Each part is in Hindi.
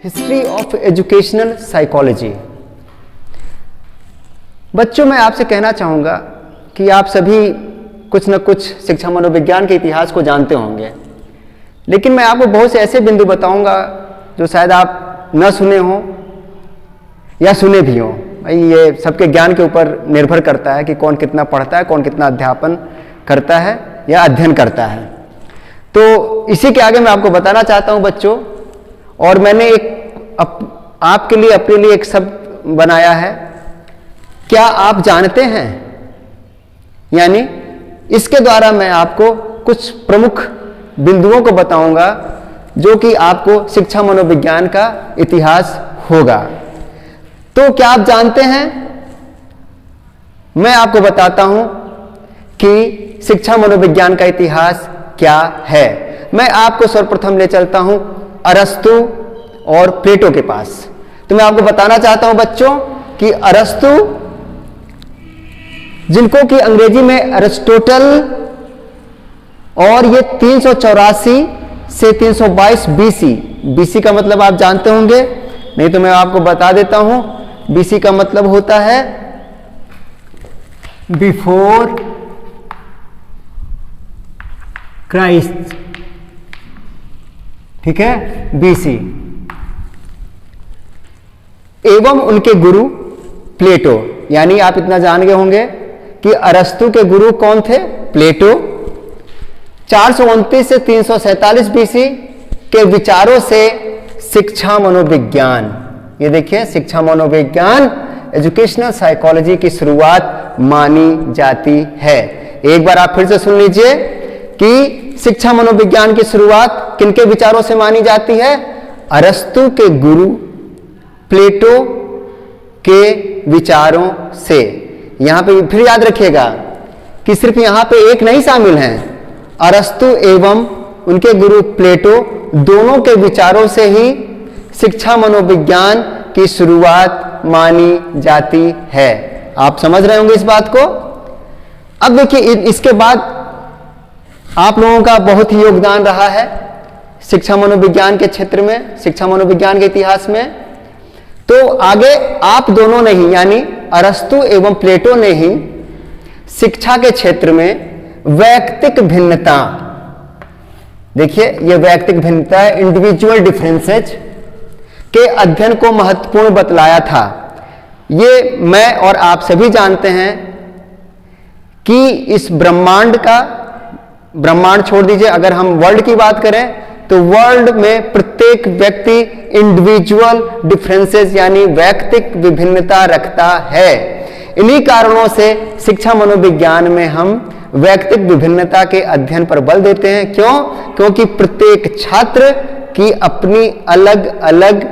History of educational psychology. बच्चों, मैं आपसे कहना चाहूँगा कि आप सभी कुछ न कुछ शिक्षा मनोविज्ञान के इतिहास को जानते होंगे, लेकिन मैं आपको बहुत से ऐसे बिंदु बताऊंगा जो शायद आप न सुने हों या सुने भी हों। भाई, ये सबके ज्ञान के ऊपर निर्भर करता है कि कौन कितना पढ़ता है, कौन कितना अध्यापन करता है या अध्ययन करता है। तो इसी के आगे मैं आपको बताना चाहता हूं बच्चों, और मैंने आपके लिए अपने लिए एक शब्द बनाया है, क्या आप जानते हैं। यानी इसके द्वारा मैं आपको कुछ प्रमुख बिंदुओं को बताऊंगा जो कि आपको शिक्षा मनोविज्ञान का इतिहास होगा। तो क्या आप जानते हैं, मैं आपको बताता हूं कि शिक्षा मनोविज्ञान का इतिहास क्या है। मैं आपको सर्वप्रथम ले चलता हूं अरस्तु और प्लेटो के पास। तो मैं आपको बताना चाहता हूं बच्चों कि अरस्तु, जिनको कि अंग्रेजी में अरिस्टोटल, और ये 384 से 322 बीसी। बीसी का मतलब आप जानते होंगे, नहीं तो मैं आपको बता देता हूं। बीसी का मतलब होता है बिफोर क्राइस्ट, ठीक है, बीसी। एवं उनके गुरु प्लेटो, यानी आप इतना जान गए होंगे कि अरस्तु के गुरु कौन थे, प्लेटो। 429 से 347 बीसी के विचारों से शिक्षा मनोविज्ञान, ये देखिए, शिक्षा मनोविज्ञान, एजुकेशनल साइकोलॉजी की शुरुआत मानी जाती है। एक बार आप फिर से सुन लीजिए कि शिक्षा मनोविज्ञान की शुरुआत किनके विचारों से मानी जाती है, अरस्तु के गुरु प्लेटो के विचारों से। यहां पे फिर याद रखिएगा कि सिर्फ यहां पे एक नहीं शामिल हैं, अरस्तु एवं उनके गुरु प्लेटो दोनों के विचारों से ही शिक्षा मनोविज्ञान की शुरुआत मानी जाती है। आप समझ रहे होंगे इस बात को। अब देखिए, इसके बाद आप लोगों का बहुत ही योगदान रहा है शिक्षा मनोविज्ञान के क्षेत्र में, शिक्षा मनोविज्ञान के इतिहास में। तो आगे आप दोनों ने ही, यानी अरस्तु एवं प्लेटो ने ही शिक्षा के क्षेत्र में वैयक्तिक भिन्नता, देखिए ये वैयक्तिक भिन्नता है, इंडिविजुअल डिफरेंसेज के अध्ययन को महत्वपूर्ण बतलाया था। ये मैं और आप सभी जानते हैं कि इस ब्रह्मांड का, ब्रह्मांड छोड़ दीजिए, अगर हम वर्ल्ड की बात करें तो वर्ल्ड में प्रत्येक व्यक्ति इंडिविजुअल डिफरेंसेस यानी वैयक्तिक विभिन्नता रखता है। इन्हीं कारणों से शिक्षा मनोविज्ञान में हम वैयक्तिक विभिन्नता के अध्ययन पर बल देते हैं। क्यों? क्योंकि प्रत्येक छात्र की अपनी अलग अलग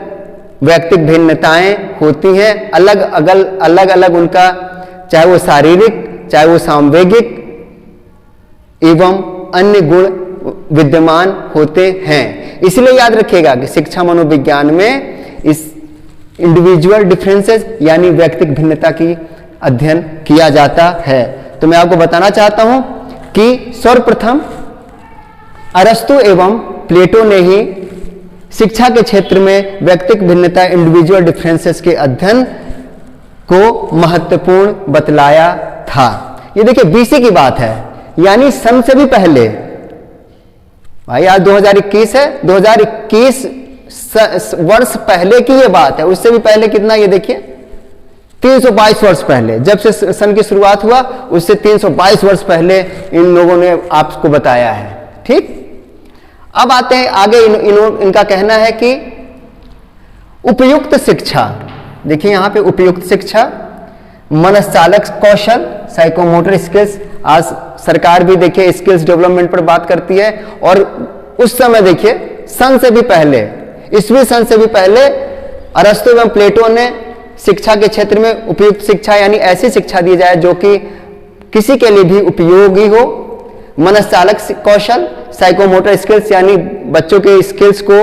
वैयक्तिक भिन्नताएं होती हैं, अलग अलग उनका, चाहे वो शारीरिक, चाहे वो सामवेगिक एवं अन्य गुण विद्यमान होते हैं। इसलिए याद रखिएगा कि शिक्षा मनोविज्ञान में इस इंडिविजुअल डिफरेंसेस यानी वैयक्तिक भिन्नता की अध्ययन किया जाता है। तो मैं आपको बताना चाहता हूं कि सर्वप्रथम अरस्तु एवं प्लेटो ने ही शिक्षा के क्षेत्र में वैयक्तिक भिन्नता, इंडिविजुअल डिफरेंसेस के अध्ययन को महत्वपूर्ण बतलाया था। ये देखिए, बीसी की बात है, यानी सन से भी पहले। भाई आज 2021 है, 2021 वर्ष पहले की ये बात है। उससे भी पहले कितना, ये देखिए 322 वर्ष पहले, जब से सन की शुरुआत हुआ उससे 322 वर्ष पहले इन लोगों ने आपको बताया है। ठीक, अब आते हैं आगे। इनका कहना है कि उपयुक्त शिक्षा, देखिए यहां पे उपयुक्त शिक्षा, मनस्चालक कौशल, साइकोमोटर स्किल्स। आज सरकार भी देखिए स्किल्स डेवलपमेंट पर बात करती है, और उस समय देखिए सन से भी पहले, ईस्वी सन से भी पहले अरस्तु एवं प्लेटो ने शिक्षा के क्षेत्र में उपयुक्त शिक्षा यानी ऐसी शिक्षा दी जाए जो कि किसी के लिए भी उपयोगी हो। मनस्चालक कौशल, साइकोमोटर स्किल्स, यानी बच्चों के स्किल्स को,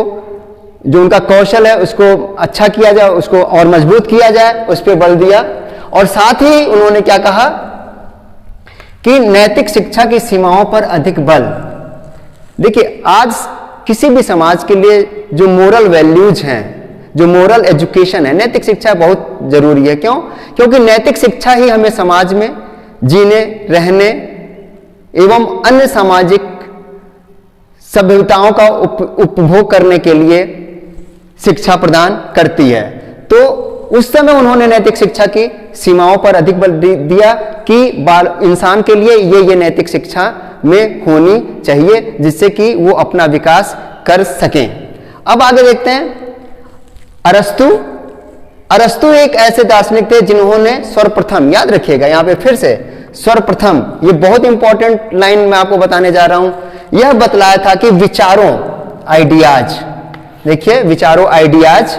जो उनका कौशल है उसको अच्छा किया जाए, उसको और मजबूत किया जाए, उस पर बल दिया। और साथ ही उन्होंने क्या कहा कि नैतिक शिक्षा की सीमाओं पर अधिक बल। देखिए आज किसी भी समाज के लिए जो मोरल वैल्यूज हैं, जो मोरल एजुकेशन है, नैतिक शिक्षा बहुत जरूरी है। क्यों? क्योंकि नैतिक शिक्षा ही हमें समाज में जीने, रहने एवं अन्य सामाजिक सभ्यताओं का उपभोग करने के लिए शिक्षा प्रदान करती है। तो उस समय उन्होंने नैतिक शिक्षा की सीमाओं पर अधिक बल दिया कि इंसान के लिए ये नैतिक शिक्षा में होनी चाहिए, जिससे कि वो अपना विकास कर सकें। अब आगे देखते हैं अरस्तु। अरस्तु एक ऐसे दार्शनिक थे जिन्होंने सर्वप्रथम, याद रखिएगा यहां पे फिर से सर्वप्रथम, ये बहुत इंपॉर्टेंट लाइन मैं आपको बताने जा रहा हूं, यह बतलाया था कि विचारों, आइडियाज, देखिए विचारों, आइडियाज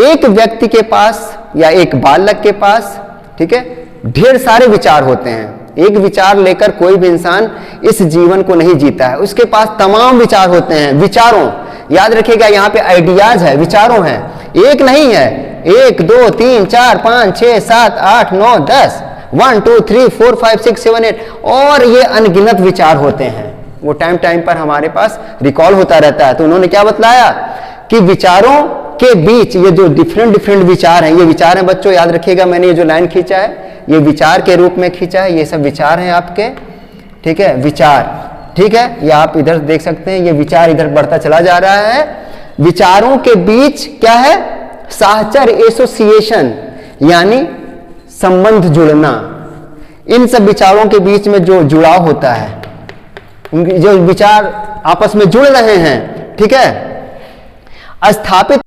एक व्यक्ति के पास या एक बालक के पास, ठीक है, ढेर सारे विचार होते हैं। एक विचार लेकर कोई भी इंसान इस जीवन को नहीं जीता है, उसके पास तमाम विचार होते हैं। विचारों, याद रखिएगा यहां पे आइडियाज है, विचारों है, एक नहीं है, 1 2 3 4 5 6 7 8 9 10, 1 2 3 4 5 6 7 8, और ये अनगिनत विचार होते हैं। वो टाइम टाइम पर हमारे पास रिकॉल होता रहता है। तो उन्होंने क्या बतलाया कि विचारों के बीच ये जो डिफरेंट विचार हैं, ये विचार हैं बच्चों, याद रखिएगा मैंने ये जो लाइन खींचा है ये विचार के रूप में खींचा है, ये सब विचार हैं आपके, ठीक है, विचार, ठीक है, ये आप इधर देख सकते हैं, ये विचार इधर बढ़ता चला जा रहा है। विचारों के बीच क्या है? साहचर, एसोसिएशन, यानी संबंध, जुड़ना। इन सब विचारों के बीच में जो जुड़ाव होता है, उनके जो विचार आपस में जुड़ रहे हैं, ठीक है, स्थापित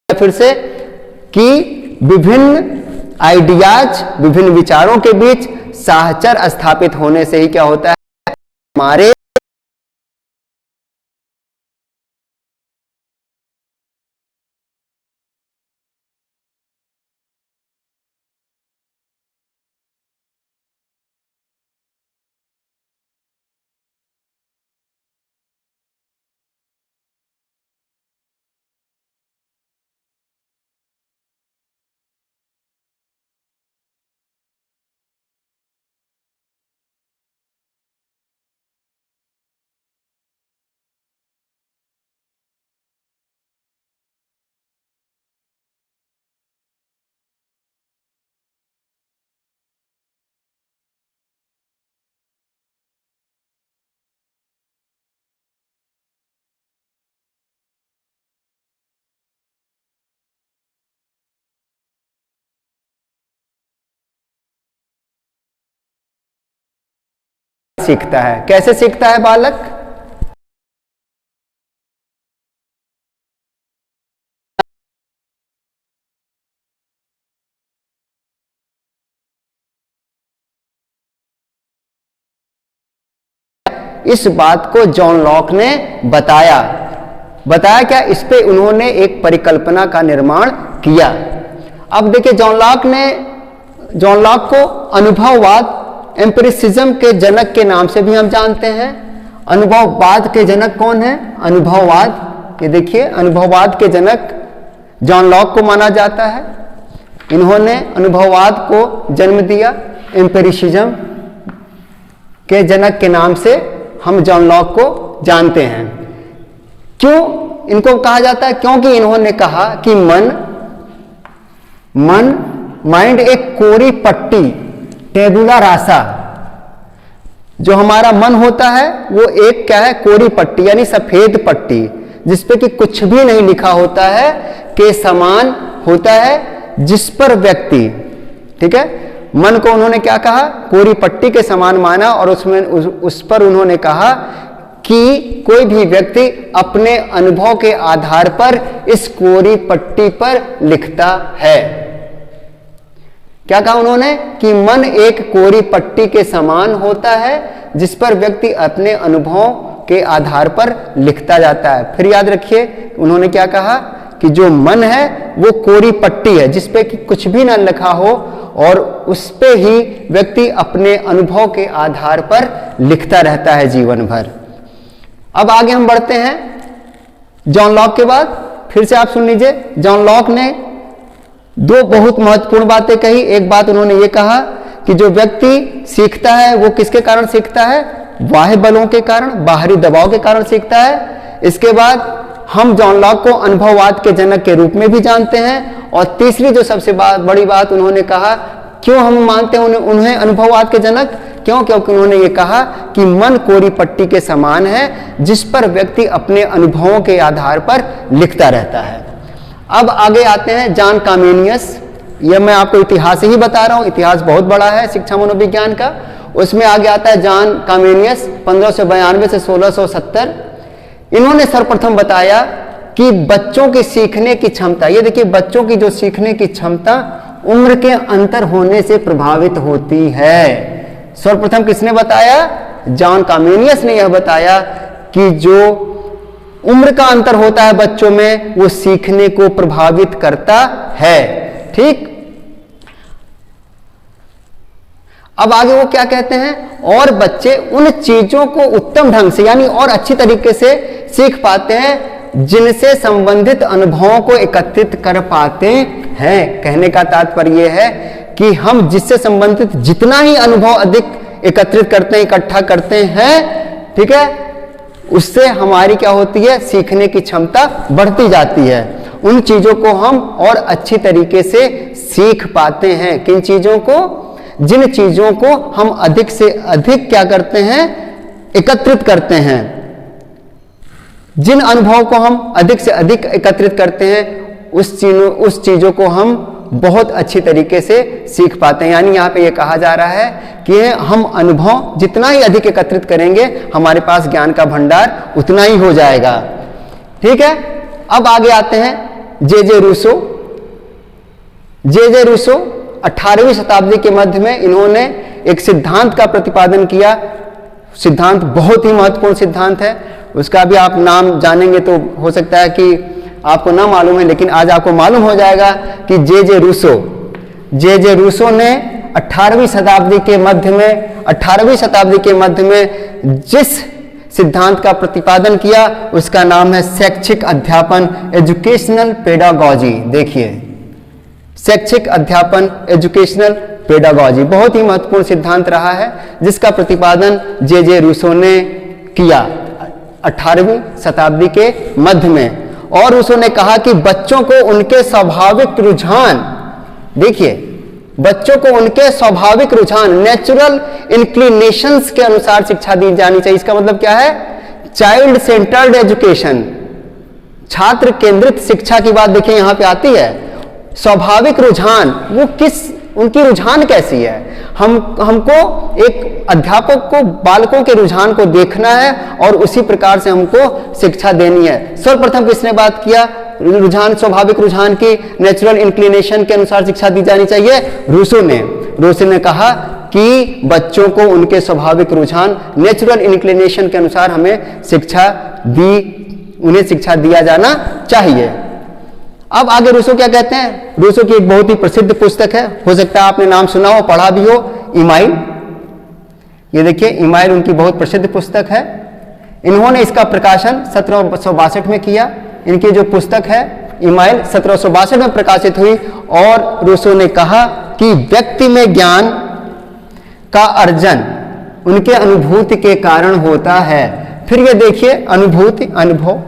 फिर से कि विभिन्न आइडियाज, विभिन्न विचारों के बीच साहचर स्थापित होने से ही क्या होता है, हमारे सीखता है। कैसे सीखता है बालक? इस बात को जॉन लॉक ने बताया क्या? इस पे उन्होंने एक परिकल्पना का निर्माण किया। अब देखिए जॉन लॉक को अनुभववाद, एम्पिरिसिज्म के जनक के नाम से भी हम जानते हैं। अनुभववाद के जनक कौन है? अनुभववाद। ये देखिए अनुभववाद के जनक जॉन लॉक को माना जाता है। इन्होंने अनुभववाद को जन्म दिया। एम्पिरिसिज्म के जनक के नाम से हम जॉन लॉक को जानते हैं। क्यों इनको कहा जाता है? क्योंकि इन्होंने कहा कि माइंड एक कोरी पट्टी, टेबुला रासा, जो हमारा मन होता है वो एक क्या है? कोरी पट्टी, यानी सफेद पट्टी, जिसपे कि कुछ भी नहीं लिखा होता है, के समान होता है, जिस पर व्यक्ति, ठीक है, मन को उन्होंने क्या कहा, कोरी पट्टी के समान माना, और उसमें उस पर उन्होंने कहा कि कोई भी व्यक्ति अपने अनुभव के आधार पर इस कोरी पट्टी पर लिखता है। क्या कहा उन्होंने कि मन एक कोरी पट्टी के समान होता है जिस पर व्यक्ति अपने अनुभव के आधार पर लिखता जाता है। फिर याद रखिए उन्होंने क्या कहा कि जो मन है वो कोरी पट्टी है जिस पे कि कुछ भी ना लिखा हो, और उस पे ही व्यक्ति अपने अनुभव के आधार पर लिखता रहता है जीवन भर। अब आगे हम बढ़ते हैं जॉन लॉक के बाद। फिर से आप सुन लीजिए, जॉन लॉक ने दो बहुत महत्वपूर्ण बातें कही। एक बात उन्होंने ये कहा कि जो व्यक्ति सीखता है वो किसके कारण सीखता है, बाह्य बलों के कारण, बाहरी दबाव के कारण सीखता है। इसके बाद हम जॉन लॉक को अनुभववाद के जनक के रूप में भी जानते हैं। और तीसरी जो सबसे बड़ी बात उन्होंने कहा, क्यों हम मानते हैं उन्हें अनुभववाद के जनक, क्योंकि उन्होंने ये कहा कि मन कोरी पट्टी के समान है जिस पर व्यक्ति अपने अनुभवों के आधार पर लिखता रहता है। अब आगे आते हैं जॉन कामेनियस। यह मैं आपको इतिहास ही बता रहा हूं, इतिहास बहुत बड़ा है शिक्षा मनोविज्ञान का। उसमें आगे आता है जॉन कामेनियस 1592 से 1670। इन्होंने सर्वप्रथम बताया कि बच्चों की सीखने की क्षमता, ये देखिए बच्चों की जो सीखने की क्षमता उम्र के अंतर होने से प्रभावित होती है। सर्वप्रथम किसने बताया, जॉन कामेनियस ने यह बताया कि जो उम्र का अंतर होता है बच्चों में वो सीखने को प्रभावित करता है। ठीक, अब आगे वो क्या कहते हैं, और बच्चे उन चीजों को उत्तम ढंग से यानी और अच्छी तरीके से सीख पाते हैं जिनसे संबंधित अनुभवों को एकत्रित कर पाते हैं। कहने का तात्पर्य यह है कि हम जिससे संबंधित जितना ही अनुभव अधिक एकत्रित करते हैं, इकट्ठा करते हैं, ठीक है, उससे हमारी क्या होती है, सीखने की क्षमता बढ़ती जाती है। उन चीजों को हम और अच्छी तरीके से सीख पाते हैं। किन चीजों को, जिन चीजों को हम अधिक से अधिक क्या करते हैं, एकत्रित करते हैं। जिन अनुभवों को हम अधिक से अधिक एकत्रित करते हैं उस चीजों को हम बहुत अच्छी तरीके से सीख पाते हैं। यानी यहाँ पे ये कहा जा रहा है कि हम अनुभव जितना ही अधिक एकत्रित करेंगे हमारे पास ज्ञान का भंडार उतना ही हो जाएगा। ठीक है, अब आगे आते हैं जे रूसो। जे रूसो 18वीं शताब्दी के मध्य में इन्होंने एक सिद्धांत का प्रतिपादन किया। सिद्धांत बहुत ही महत्वपूर्ण सिद्धांत है, उसका भी आप नाम जानेंगे तो हो सकता है कि आपको ना मालूम है, लेकिन आज आपको मालूम हो जाएगा कि जे रूसो ने 18वीं शताब्दी के मध्य में जिस सिद्धांत का प्रतिपादन किया उसका नाम है शैक्षिक अध्यापन, एजुकेशनल पेडागॉजी। देखिए, शैक्षिक अध्यापन, एजुकेशनल पेडागॉजी बहुत ही महत्वपूर्ण सिद्धांत रहा है जिसका प्रतिपादन जे रूसो ने किया 18वीं शताब्दी के मध्य में। और रूसो ने कहा कि बच्चों को उनके स्वाभाविक रुझान, देखिए बच्चों को उनके स्वाभाविक रुझान, नेचुरल इंक्लिनेशंस के अनुसार शिक्षा दी जानी चाहिए। इसका मतलब क्या है, चाइल्ड सेंटर्ड एजुकेशन, छात्र केंद्रित शिक्षा की बात देखिए यहां पे आती है। स्वाभाविक रुझान, वो उनकी रुझान कैसी है, हमको एक अध्यापक को बालकों के रुझान को देखना है और उसी प्रकार से हमको शिक्षा देनी है। सर्वप्रथम किसने बात किया, रुझान, स्वाभाविक रुझान की, नेचुरल इंक्लिनेशन के अनुसार शिक्षा दी जानी चाहिए, रूसो ने कहा कि बच्चों को उनके स्वाभाविक रुझान, नेचुरल इंक्लिनेशन के अनुसार उन्हें शिक्षा दिया जाना चाहिए। अब आगे रूसो क्या कहते हैं, रूसो की एक बहुत ही प्रसिद्ध पुस्तक है, हो सकता है आपने नाम सुना हो, पढ़ा भी हो, इमाइल। ये देखिए इमाइल उनकी बहुत प्रसिद्ध पुस्तक है। इन्होंने इसका प्रकाशन 1762 में किया। इनकी जो पुस्तक है इमाइल 1762 में प्रकाशित हुई। और रूसो ने कहा कि व्यक्ति में ज्ञान का अर्जन उनके अनुभूति के कारण होता है। फिर ये देखिए अनुभूति, अनुभव,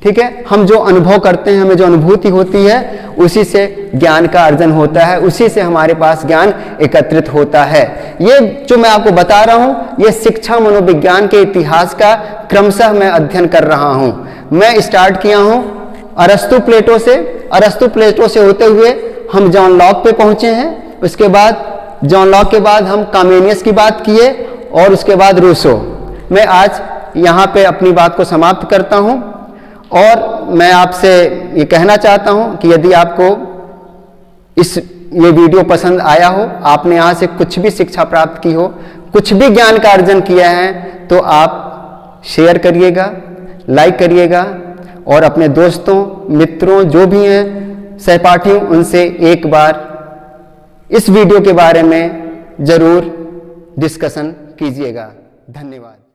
ठीक है, हम जो अनुभव करते हैं, हमें जो अनुभूति होती है उसी से ज्ञान का अर्जन होता है, उसी से हमारे पास ज्ञान एकत्रित होता है। ये जो मैं आपको बता रहा हूं ये शिक्षा मनोविज्ञान के इतिहास का क्रमशः मैं अध्ययन कर रहा हूं। मैं स्टार्ट किया हूं अरस्तु प्लेटो से होते हुए हम जॉन लॉक पे पहुंचे हैं। उसके बाद जॉन लॉक के बाद हम कामेनियस की बात किए और उसके बाद रूसो। मैं आज यहाँ पे अपनी बात को समाप्त करता हूँ और मैं आपसे ये कहना चाहता हूँ कि यदि आपको ये वीडियो पसंद आया हो, आपने यहाँ से कुछ भी शिक्षा प्राप्त की हो, कुछ भी ज्ञान का अर्जन किया है, तो आप शेयर करिएगा, लाइक करिएगा और अपने दोस्तों, मित्रों, जो भी हैं सहपाठियों, उनसे एक बार इस वीडियो के बारे में जरूर डिस्कशन कीजिएगा। धन्यवाद।